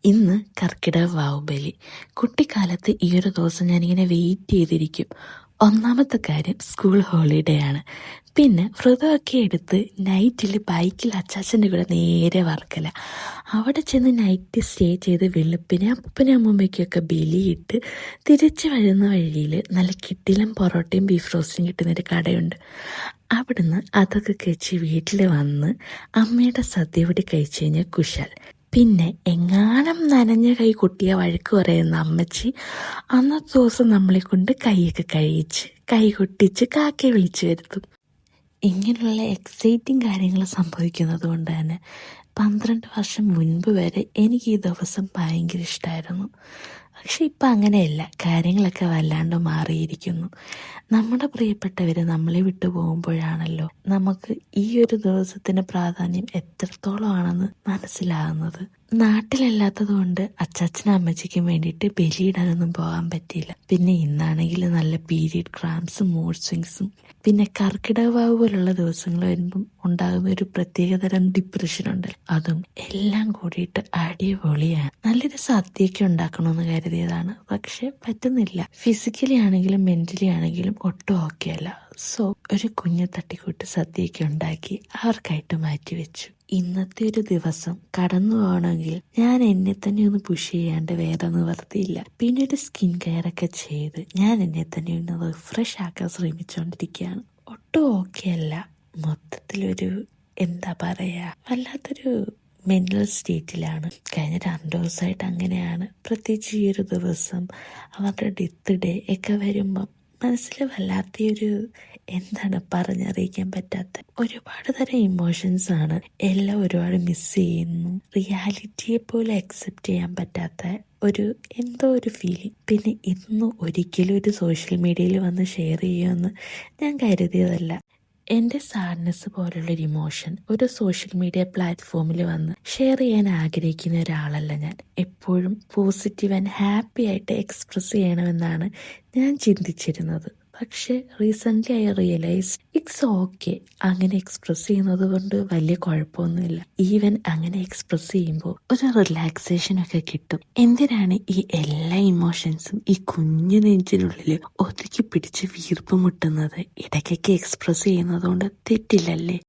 ഇന്ന് കർക്കിടക വാവുബലി. കുട്ടിക്കാലത്ത് ഈ ഒരു ദിവസം ഞാനിങ്ങനെ വെയിറ്റ് ചെയ്തിരിക്കും. ഒന്നാമത്തെ കാര്യം സ്കൂൾ ഹോളിഡേ ആണ്. പിന്നെ വ്രതമൊക്കെ എടുത്ത് നൈറ്റിൽ ബൈക്കിൽ അച്ചാച്ചൻ്റെ കൂടെ നേരെ വർക്കല. അവിടെ ചെന്ന് നൈറ്റ് സ്റ്റേ ചെയ്ത് വെളുപ്പിനെ അപ്പനും അമ്മൂമ്മയ്ക്കൊക്കെ ബലിയിട്ട് തിരിച്ചു വരുന്ന വഴിയിൽ നല്ല കിട്ടിലും പൊറോട്ടയും ബീഫ് റോസ്റ്റും കിട്ടുന്നൊരു കടയുണ്ട്. അവിടുന്ന് അതൊക്കെ കഴിച്ച് വീട്ടിൽ വന്ന് അമ്മയുടെ സദ്യ കൂടി കഴിച്ച് കഴിഞ്ഞാൽ കുശാൽ. പിന്നെ എങ്ങാനും നനഞ്ഞ കൈ കുട്ടിയെ വഴക്ക് പറയുന്ന അമ്മച്ചി അന്നത്തെ ദിവസം നമ്മളെ കൊണ്ട് കൈയൊക്കെ കഴിച്ച് കൈ കൊട്ടിച്ച് കാക്കയെ വിളിച്ചു വരുത്തും. ഇങ്ങനെയുള്ള എക്സൈറ്റിംഗ് കാര്യങ്ങൾ സംഭവിക്കുന്നത് കൊണ്ട് തന്നെ 12 വർഷം മുൻപ് വരെ എനിക്ക് ഈ ദിവസം ഭയങ്കര ഇഷ്ടമായിരുന്നു. പക്ഷെ ഇപ്പം അങ്ങനെയല്ല, കാര്യങ്ങളൊക്കെ വല്ലാണ്ട് മാറിയിരിക്കുന്നു. നമ്മുടെ പ്രിയപ്പെട്ടവർ നമ്മളെ വിട്ടു പോകുമ്പോഴാണല്ലോ നമുക്ക് ഈ ഒരു ദിവസത്തിൻ്റെ പ്രാധാന്യം എത്രത്തോളം ആണെന്ന് മനസ്സിലാകുന്നത്. നാട്ടിലല്ലാത്തത് കൊണ്ട് അച്ചാച്ചനും അമ്മച്ചിക്കും വേണ്ടിയിട്ട് ബലിയിടാനൊന്നും പോകാൻ പറ്റിയില്ല. പിന്നെ ഇന്നാണെങ്കിൽ നല്ല പീരിയഡ് ക്രാംസും മൂഡ് സ്വിങ്സും പിന്നെ കർക്കിടക വാവ് പോലുള്ള ദിവസങ്ങൾ വരുമ്പം ഉണ്ടാകുന്ന ഒരു പ്രത്യേകതരം ഡിപ്രഷനുണ്ട്. അതും എല്ലാം കൂടിയിട്ട് അടിപൊളിയാണ്. നല്ലൊരു സദ്യയൊക്കെ ഉണ്ടാക്കണമെന്ന് കരുതിയതാണ്, പക്ഷെ പറ്റുന്നില്ല. ഫിസിക്കലി ആണെങ്കിലും മെന്റലി ആണെങ്കിലും ഒട്ടും ഓക്കെ അല്ല. സോ ഒരു കുഞ്ഞു തട്ടിക്കൂട്ട് സദ്യയൊക്കെ ഉണ്ടാക്കി അവർക്കായിട്ട് മാറ്റിവെച്ചു. ഇന്നത്തെ ഒരു ദിവസം കടന്നു പോകണമെങ്കിൽ ഞാൻ എന്നെ തന്നെ ഒന്ന് പുഷ് ചെയ്യാണ്ട് വേറെ നിവർത്തിയില്ല. പിന്നെ ഒരു സ്കിൻ കെയർ ഒക്കെ ചെയ്ത് ഞാൻ എന്നെ തന്നെ ഒന്ന് റിഫ്രഷ് ആക്കാൻ ശ്രമിച്ചുകൊണ്ടിരിക്കുകയാണ്. ഒട്ടും ഓക്കെ അല്ല. മൊത്തത്തിലൊരു എന്താ പറയാ, വല്ലാത്തൊരു മെന്റൽ സ്റ്റേറ്റിലാണ്. കഴിഞ്ഞ 2 ദിവസമായിട്ട് അങ്ങനെയാണ്. പ്രത്യേകിച്ച് ഈ ഒരു ദിവസം അവരുടെ ഡെത്ത് ഡേ ഒക്കെ വരുമ്പം മനസ്സിൽ വല്ലാത്തൊരു എന്താണ് പറഞ്ഞറിയിക്കാൻ പറ്റാത്ത ഒരുപാട് തരം ഇമോഷൻസ് ആണ്. എല്ലാം ഒരുപാട് മിസ് ചെയ്യുന്നു. റിയാലിറ്റിയെ പോലെ അക്സെപ്റ്റ് ചെയ്യാൻ പറ്റാത്ത ഒരു എന്തോ ഒരു ഫീലിംഗ്. പിന്നെ ഇന്ന് ഒരിക്കലും ഒരു സോഷ്യൽ മീഡിയയിൽ വന്ന് ഷെയർ ചെയ്യുമെന്ന് ഞാൻ കരുതിയതല്ല. എൻ്റെ സാഡ്നെസ് പോലുള്ളൊരു ഇമോഷൻ ഒരു സോഷ്യൽ മീഡിയ പ്ലാറ്റ്ഫോമിൽ വന്ന് ഷെയർ ചെയ്യാൻ ആഗ്രഹിക്കുന്ന ഒരാളല്ല ഞാൻ. എപ്പോഴും പോസിറ്റീവ് ആൻഡ് ഹാപ്പി ആയിട്ട് എക്സ്പ്രസ് ചെയ്യണമെന്നാണ് ഞാൻ ചിന്തിച്ചിരുന്നത്. പക്ഷെ recently I realise it's okay. അങ്ങനെ എക്സ്പ്രസ് ചെയ്യുന്നത് കൊണ്ട് വലിയ കുഴപ്പമൊന്നുമില്ല. ഈവൻ അങ്ങനെ എക്സ്പ്രസ് ചെയ്യുമ്പോൾ ഒരു റിലാക്സേഷനൊക്കെ കിട്ടും. എന്തിനാണ് ഈ എല്ലാ ഇമോഷൻസും ഈ കുഞ്ഞു നെഞ്ചിനുള്ളിൽ ഒതുക്കി പിടിച്ച് വീർപ്പ് മുട്ടുന്നത്? ഇടയ്ക്കൊക്കെ എക്സ്പ്രസ് ചെയ്യുന്നത് കൊണ്ട് തെറ്റില്ലല്ലേ?